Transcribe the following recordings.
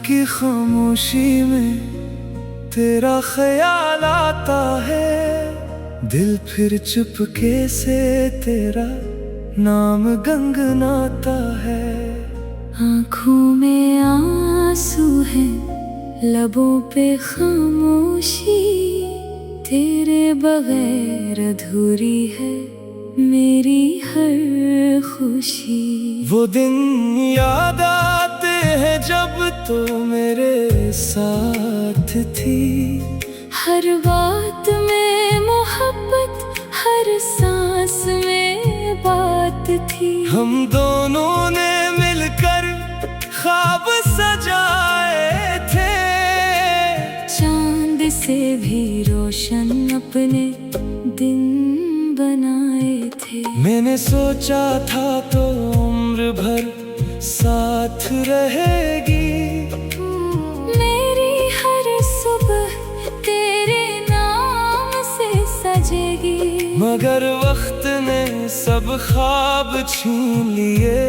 की खामोशी में तेरा ख्याल आता है, दिल फिर चुपके से तेरा नाम गुनगुनाता है। आँखों में आंसू है, लबों पे खामोशी, तेरे बगैर अधूरी है मेरी हर खुशी। वो दिन याद आते हैं जब तो मेरे साथ थी, हर बात में मोहब्बत, हर सांस में बात थी। हम दोनों ने मिलकर ख्वाब सजाए थे, चांद से भी रोशन अपने दिन बनाए थे। मैंने सोचा था तो उम्र भर साथ रहेगी, मेरी हर सुबह तेरे नाम से सजेगी। मगर वक्त ने सब ख्वाब छीन लिए,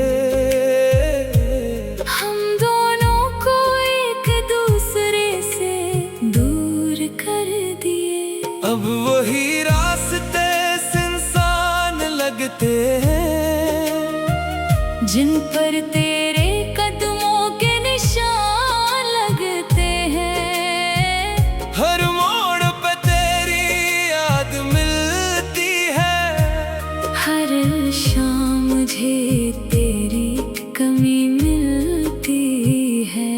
हम दोनों को एक दूसरे से दूर कर दिए। अब वही रास्ते सुनसान लगते हैं, जिन पर तेरे कदमों के निशान लगते हैं। हर मोड़ पे तेरी याद मिलती है, हर शाम मुझे तेरी कमी मिलती है।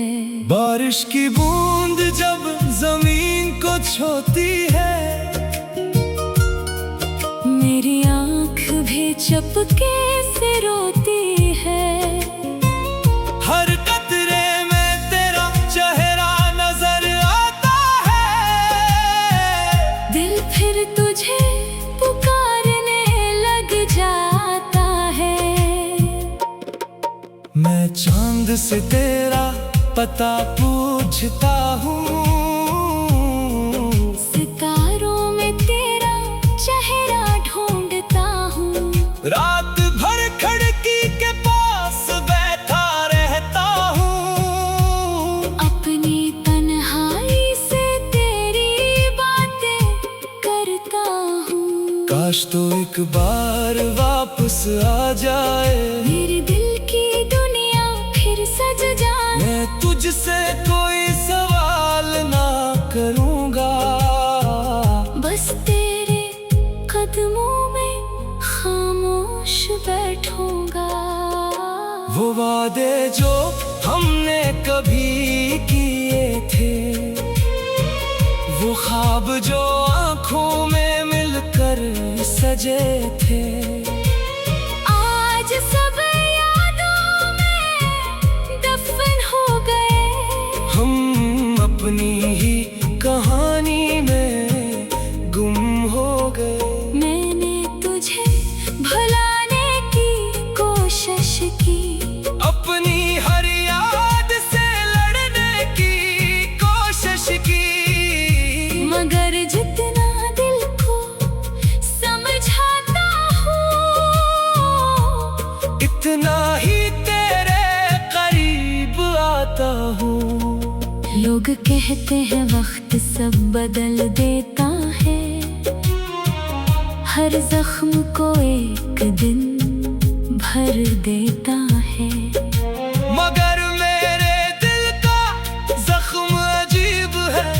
बारिश की बूंद जब जमीन को छूती है, मेरी आँख भी चुपके से रोती है। हर कतरे में तेरा चेहरा नजर आता है, दिल फिर तुझे पुकारने लग जाता है। मैं चांद से तेरा पता पूछता हूँ, सितारों में तेरा चेहरा ढूंढता हूँ। रात भर खिड़की के पास बैठा रहता हूँ, अपनी तन्हाई से तेरी बातें करता हूँ। काश तो एक बार वापस आ जाए, मेरे दिल की दुनिया फिर सज जाए। मैं तुझसे कोई सवाल ना करूँगा, बस तेरे कदमों में खामोश बैठूंगा। वो वादे जो हमने कभी किए थे, वो ख्वाब जो आँखों में मिलकर सजे थे, आज सब यादों में दफन हो गए। हम अपनी ही कहानी में गुम हो गए। मैंने तुझे भुलाने की कोशिश की, अपनी हर याद से लड़ने की कोशिश की, मगर जितना दिल को समझाता हूँ, इतना ही तेरे करीब आता हूँ। लोग कहते हैं वक्त सब बदल देता है, हर जख्म को एक दिन भर देता है। मगर मेरे दिल का जख्म अजीब है,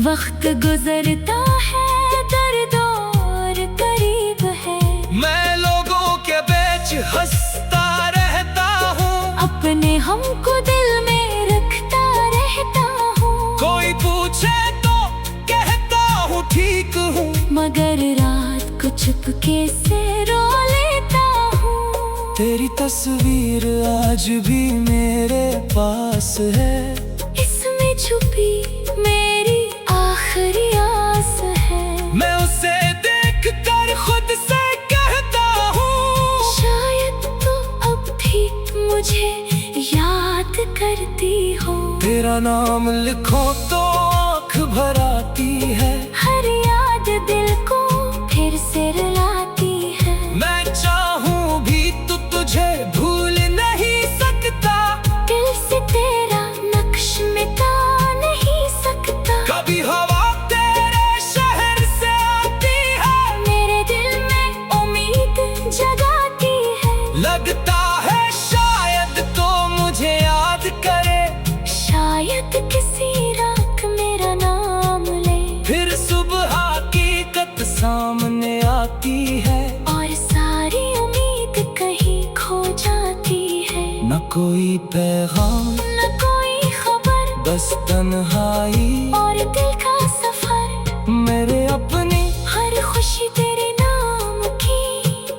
वक्त गुजरता है, दर्द और करीब है। मैं लोगों के बीच हंसता रहता हूँ, अपने हमको दिल में रखता रहता हूँ। कोई पूछे तो कहता हूँ ठीक हूँ, मगर रात को चुपके से रो लेता हूँ। तेरी तस्वीर आज भी मेरे पास है, इसमें छुपी मेरी आखिरी आस है। मैं उसे देख कर खुद से कहता हूँ, शायद तो अब भी मुझे याद करती हो। तेरा नाम लिखो तो आँख भर आती है, हर याद दिल को फिर से रुलाती है। मैं चाहूँ भी तो तुझे भूल नहीं सकता, दिल से तेरा न शायद किसी रात मेरा नाम ले, फिर सुबह हकीकत सामने आती है, और सारी उम्मीद कहीं खो जाती है। न कोई पैगाम न कोई खबर, बस तन्हाई और दिल का सफर। मेरे अपनी हर खुशी तेरे नाम की,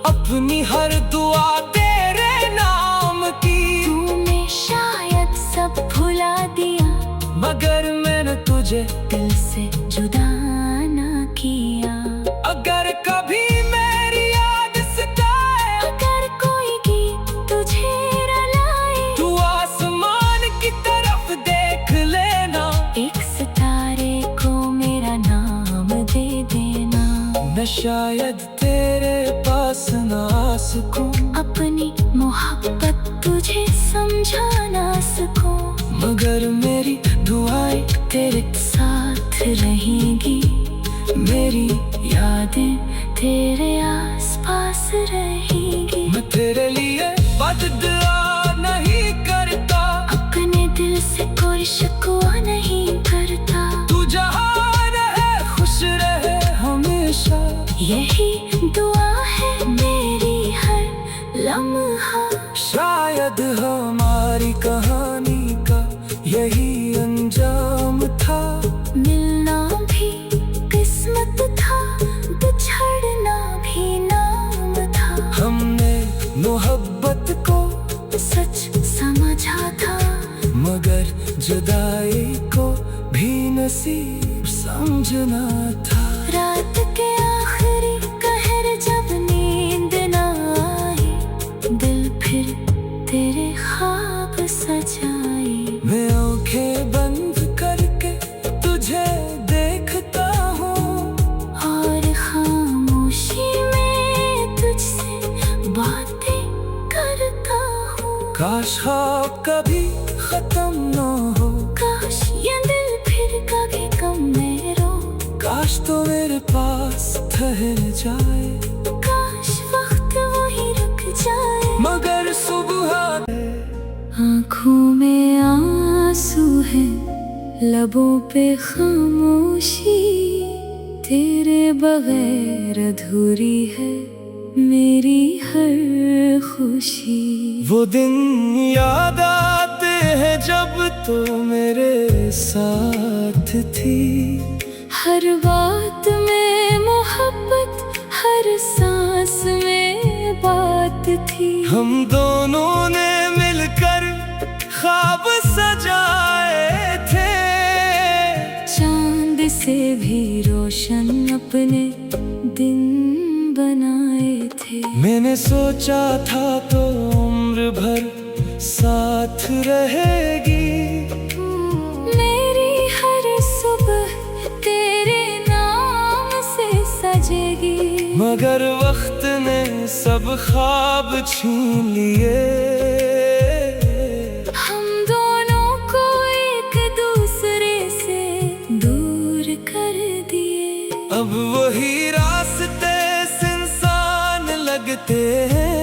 अपनी हर दुआ तेरे नाम की। तूने शायद सब भुला दिया, मगर मैंने तुझे दिल से जुदा ना किया। अगर कभी मेरी याद सताए, अगर कोई गीत तुझे रुलाए, तू आसमान की तरफ देख लेना, एक सितारे को मेरा नाम दे देना। मैं शायद तेरे पास ना आ सकूं, अपनी मोहब्बत तुझे समझा ना सकूं, मगर मेरी दुआएं तेरे साथ रहेंगी। मेरी यादें तेरे आसपास रहेंगी। मैं तेरे लिए बददुआ नहीं करता, अपने दिल से कोई शिकवा नहीं करता। तू जहां रहे खुश रहे हमेशा, यही दुआ है मेरी हर लम्हा। शायद हमारी कहानी का यही अंजाम था। मिलना भी किस्मत था, बिछड़ना भी नाम था। हमने मोहब्बत को सच समझा था, मगर जुदाई को भी नसीब समझना था। रात के आखिरी कहर जब नींद ना आई, दिल फिर तेरे ख्वाब सजाई। मैं आंखें बंद करके तुझे देखता हूँ, और खामोशी में तुझसे बातें करता हूँ। काश ख्वाब कभी खत्म न हो, काश ये दिल फिर कभी कम में रो, काश तो मेरे पास ठहर जाए, काश वक्त वही रुक जाए। मगर सुबह आँखों में आंसू है, लबों पे खामोशी, तेरे बगैर अधूरी है मेरी हर खुशी। वो दिन याद आते हैं जब तो मेरे साथ थी, हर बात में मोहब्बत, हर सांस में बात थी। हम दोनों ने मिलकर ख्वाब सजाए थे, चांद से भी रोशन अपने दिन बनाए थे। मैंने सोचा था तो उम्र भर साथ रहेगी, मेरी हर सुबह तेरे नाम से सजेगी। मगर वक्त ने सब ख्वाब छीन लिए, हम दोनों को एक दूसरे से दूर कर दिए। अब वही रास्ते सुनसान लगते हैं,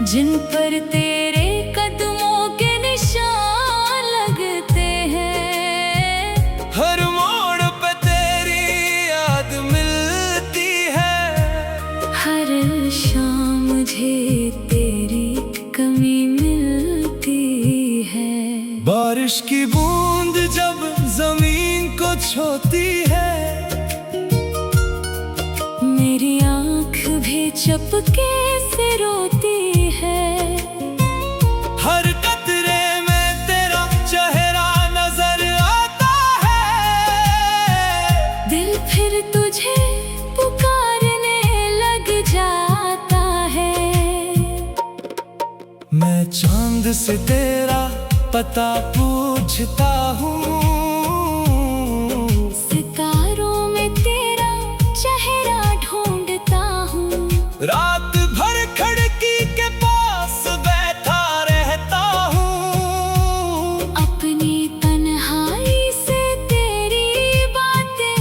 जिन पर तेरे कदमों के निशान लगते हैं। हर मोड़ पे तेरी याद मिलती है, हर शाम मुझे तेरी कमी मिलती है। बारिश की बूंद जब जमीन को छूती है, मेरी आँख भी चपके से रोती है। हर कतरे में तेरा चेहरा नजर आता है, दिल फिर तुझे पुकारने लग जाता है। मैं चांद से तेरा पता पूछता हूँ, सितारों में तेरा चेहरा ढूंढता हूँ। रात भर खिड़की के पास बैठा रहता हूँ, अपनी तन्हाई से तेरी बातें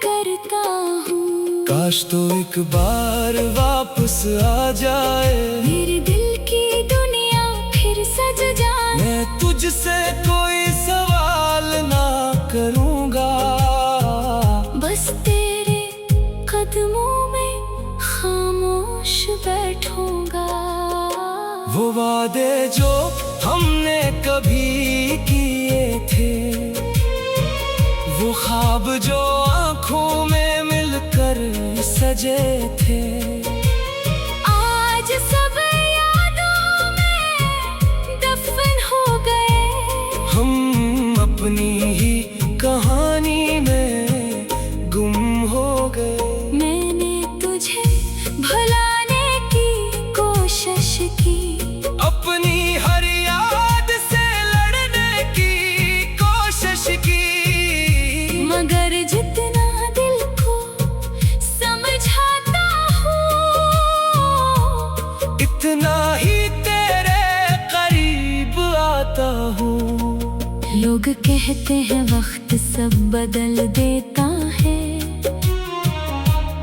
करता हूँ। काश तो एक बार वापस आ जाए, मेरे दिल की दुनिया फिर सज जाए। मैं तुझसे कोई बैठूंगा। वो वादे जो हमने कभी किए थे, वो ख्वाब जो आंखों में मिलकर सजे थे, आज सब यादों में दफन हो गए। हम अपनी ही कहानी में गुम हो गए। मैंने तुझे भुलाने की कोशिश की, अपनी हर याद से लड़ने की कोशिश की, मगर जितना दिल को समझाता हूँ, इतना ही तेरे करीब आता हूँ। लोग कहते हैं वक्त सब बदल देता है,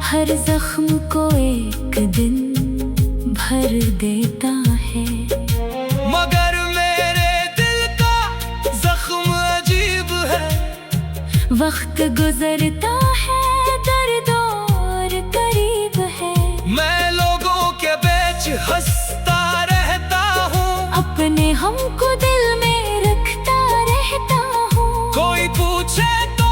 हर जख्म को एक दिन भर देता है। मगर मेरे दिल का जख्म अजीब है, वक्त गुजरता है, दर्द और करीब है। मैं लोगों के बीच हंसता रहता हूँ, अपने हमको दिल में रखता रहता हूँ। कोई पूछे तो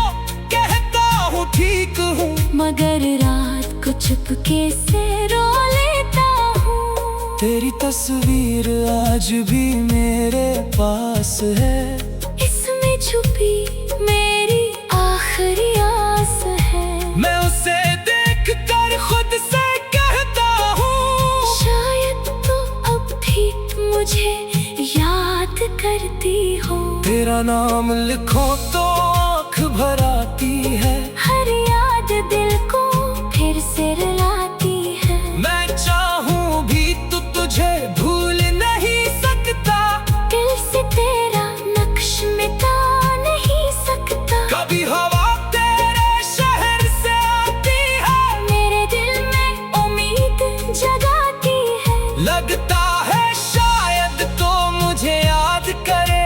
कहता हूँ ठीक हूँ, मगर रात को चुपके से रो लेता हूँ। तेरी तस्वीर आज भी मेरे पास है, इसमें छुपी मेरी आखिरी आस है। मैं उसे देख कर खुद से कहता हूँ, शायद तो अब भी मुझे याद करती हो। तेरा नाम लिखो तो आँख भर आती है, हर याद दिल को फिर से रुलाती है। मैं चाहूँ भी तो तुझे भूल नहीं सकता, दिल से तेरा नक्श मिटा नहीं सकता। कभी हवा तेरे शहर से आती है, मेरे दिल में उम्मीद जगाती है। लगता है शायद तो मुझे याद करे,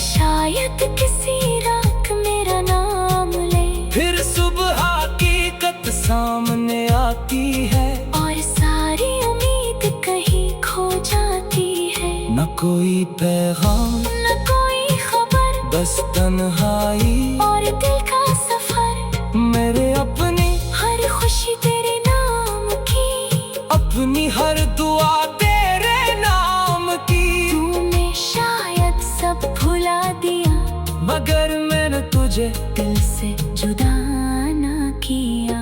शायद किसी रात मेरा नाम ले, फिर सुबह हकीकत सामने आती है, और सारी उम्मीद कहीं खो जाती है। न कोई पैगाम न कोई खबर, बस तन्हाई और दिल का सफर। मेरे अपनी हर खुशी तेरे नाम की, अपनी हर दुआ तेरे नाम की। तूने शायद सब भुला दिया, मगर मैंने तुझे दिल से जुदा ना किया।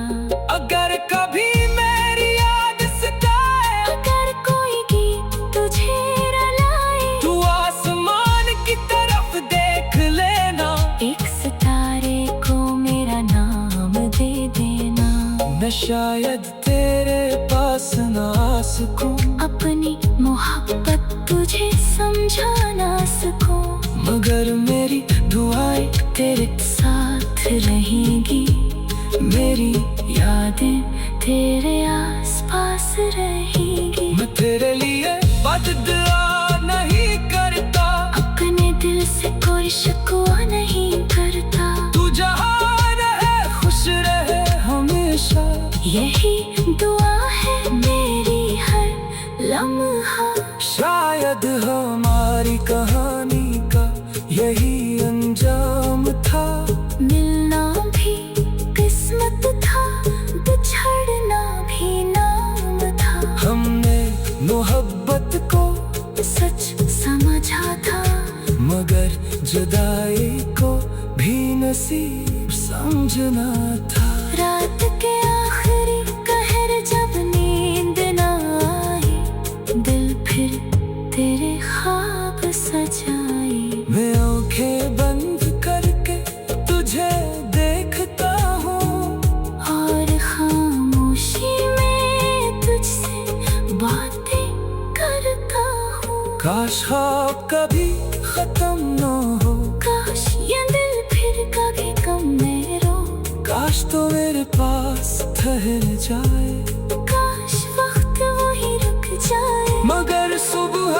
अगर कभी मेरी याद सताए, अगर कोई गीत तुझे रुलाए, तू आसमान की तरफ देख लेना, एक सितारे को मेरा नाम दे देना। मैं शायद तेरे पास ना आ सकूं, अपनी मोहब्बत तुझे समझा ना सकूं, मगर मेरी दुआएं तेरे साथ रहेंगी। मेरी यादें तेरे आसपास रहेंगी। मैं तेरे लिए बददुआ नहीं करता, अपने दिल से कोई शिकवा नहीं करता। तू जहाँ रहे खुश रहे हमेशा, यही दुआ है मेरी हर लम्हा। शायद हमारी कहानी का यही अंजाम था, मिलना भी किस्मत था, बिछड़ना भी नाम था। हमने मोहब्बत को सच समझा था, मगर जुदाई को भी नसीब समझना था। रात के आखिरी कहर जब नींद ना आई, दिल फिर तेरे ख्वाब सजाई। मैं आंखें बंद करके तुझे देखता हूँ, और खामोशी में तुझसे बातें करता हूँ। काश ख्वाब कभी खत्म न हो, काश ये दिल फिर कभी गम में रो, काश तो मेरे पास ठहर जाए, काश वक्त वही रुक जाए। मगर सुबह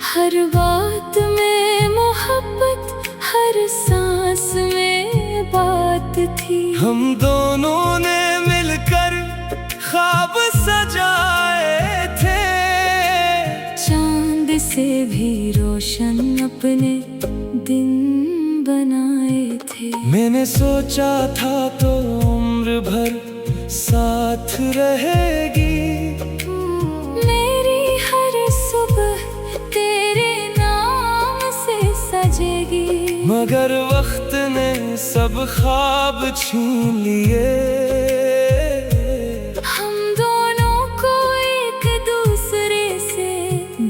हर बात में मोहब्बत, हर सांस में बात थी। हम दोनों ने मिलकर ख्वाब सजाए थे, से भी रोशन अपने दिन बनाए थे। मैंने सोचा था तो उम्र भर साथ रहेगी, मेरी हर सुबह तेरे नाम से सजेगी। मगर वक्त ने सब ख्वाब छीन लिए, हम दोनों को एक दूसरे से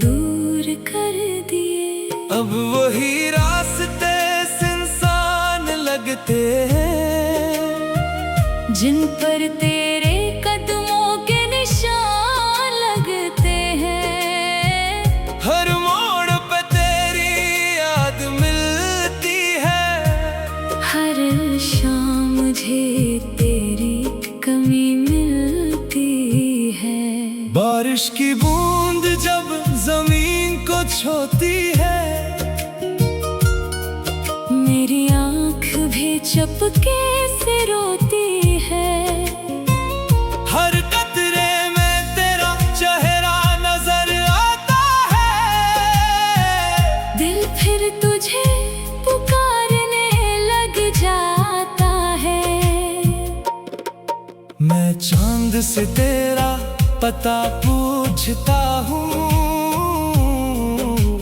दूर कर दिए। अब वही रास्ते सुनसान लगते हैं, जिन पर तेरे कदमों के निशान लगते हैं। हर मोड़ पे तेरी याद मिलती है, हर शाम मुझे तेरी कमी मिलती है। बारिश की बूंद जब जमीन को छूती है, मेरी आँख भी चपके से रोती है। हर कतरे में तेरा चेहरा नजर आता है, दिल फिर तुझे पुकारने लग जाता है। मैं चांद से तेरा पता पूछता हूँ,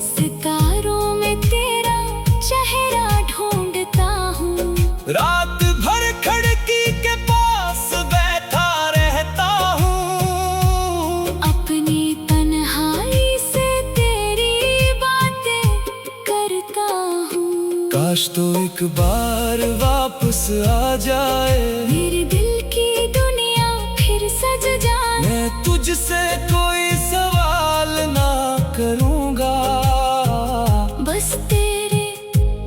सितारों में तेरा चेहरा ढूंढता हूँ। रात भर खिड़की के पास बैठा रहता हूँ, अपनी तन्हाई से तेरी बातें करता हूँ। काश तो एक बार वापस आ जाए, मेरे दिल की दुनिया फिर सज जाए। मैं तुझसे कोई सवाल ना करूँगा, बस तेरे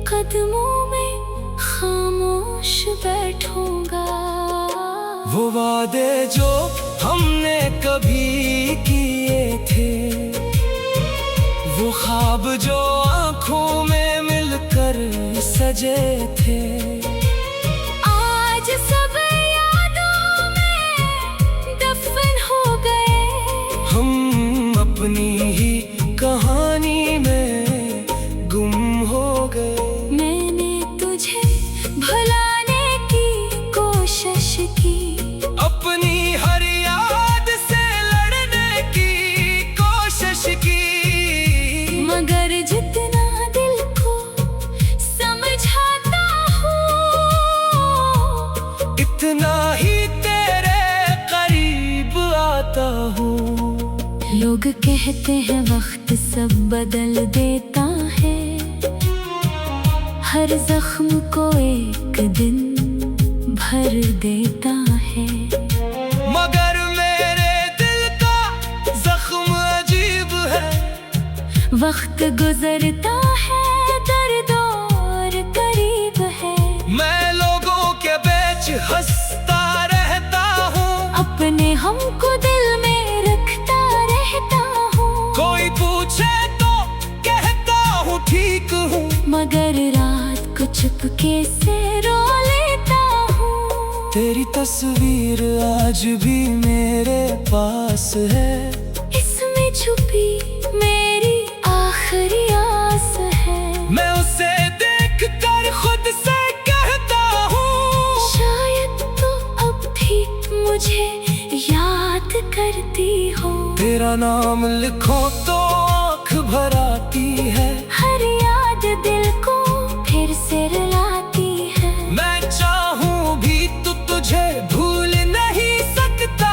कदमों में खामोश बैठूंगा। वो वादे जो हमने कभी किए थे, वो ख्वाब जो आँखों में मिलकर सजे थे, आज सब यादों में दफन हो गए। हम अपनी ही कहानी में गुम हो गए। मैंने तुझे भुलाने की कोशिश की, अपनी हर याद से लड़ने की कोशिश की, मगर जितना दिल को समझाता हूँ, इतना ही तेरे करीब आता हूँ। लोग कहते हैं वक्त सब बदल देता है, हर जख्म को एक दिन भर देता है। मगर मेरे दिल का जख्म अजीब है, वक्त गुजरता है दर्द और करीब है। मैं लोगों के बीच हंसता रहता हूँ, अपने हमको दिल में रखता रहता हूँ। कोई पूछे तो कहता हूँ ठीक हूँ, मगर रात को चुपके से रो लेता हूँ। तेरी तस्वीर आज भी मेरे पास है, इसमें छुपी मेरी आखिरी आस है। मैं उसे देख कर खुद से कहता हूँ, शायद तो अब भी मुझे याद करती हो। तेरा नाम लिखो तो आँख भर आती है, हर याद दिल को फिर से रुलाती है। मैं चाहूँ भी तो तुझे भूल नहीं सकता,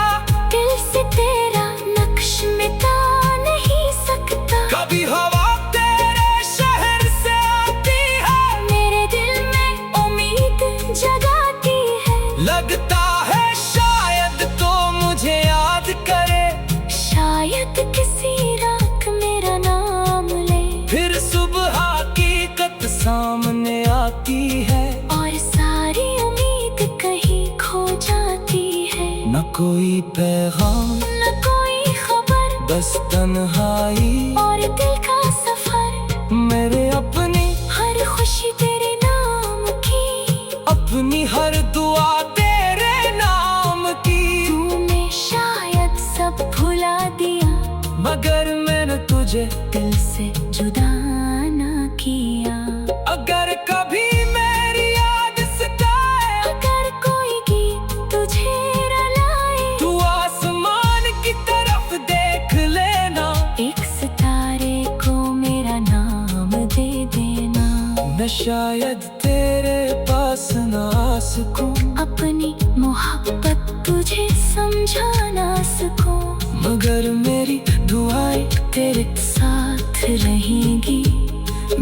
दिल से तेरा नक्श मिटा नहीं सकता। कभी हवा तेरे शहर से आती है, मेरे दिल में उम्मीद जगाती है। लगता है शायद तो मुझे याद करे, शायद किसी रात मेरा नाम ले, फिर सुबह हकीकत सामने आती है, और सारी उम्मीद कहीं खो जाती है। न कोई पैगाम न कोई खबर, बस तन्हाई और दिल का सफर। मेरे अपनी हर खुशी तेरे नाम की, अपनी हर दुआ तेरे नाम की। तूने शायद सब भुला दिया, मगर मैंने तुझे दिल से शायद तेरे पास ना आ सकूं, अपनी मोहब्बत तुझे समझा ना सकूं, मगर मेरी दुआएं तेरे साथ रहेंगी,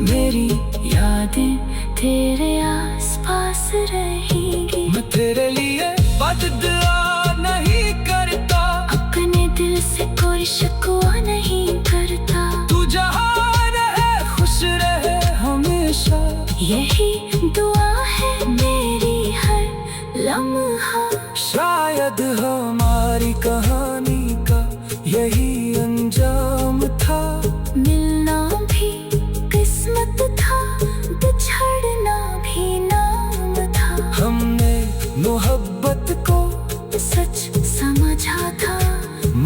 मेरी यादें तेरे आस पास रहेंगी। मैं तेरे लिए बददुआ नहीं करता, अपने दिल से कोई शिकवा नहीं करता, तू जहाँ रहे खुश रहे हमेशा, यही दुआ है मेरी हर लम्हा। शायद हमारी कहानी का यही अंजाम था, मिलना भी किस्मत था, बिछड़ना भी नाम था, हमने मोहब्बत को सच समझा था,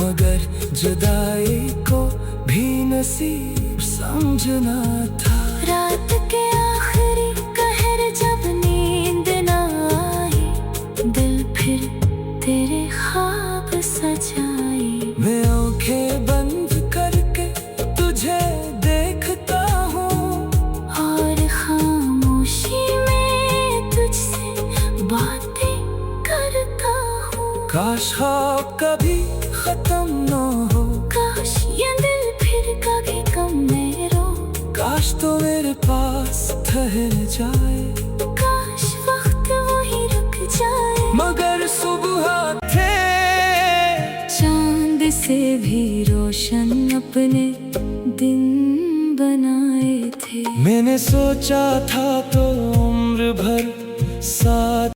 मगर जुदाई को भी नसीब समझना था। रात के आखिरी कहर जब नींद ना आई, दिल फिर तेरे ख्वाब सजाई, मैं आंखें बंद करके तुझे देखता हूँ, और खामोशी में तुझसे बातें करता हूँ। काश ख्वाब कभी खत्म न हो, काश ये दिल फिर कभी कम न रो, काश तो मेरे पास ठहर जाए, काश वक्त वही रुक जाए, मगर सुबह थे चांद से भी रोशन अपने दिन बनाए थे। मैंने सोचा था तो उम्र भर साथ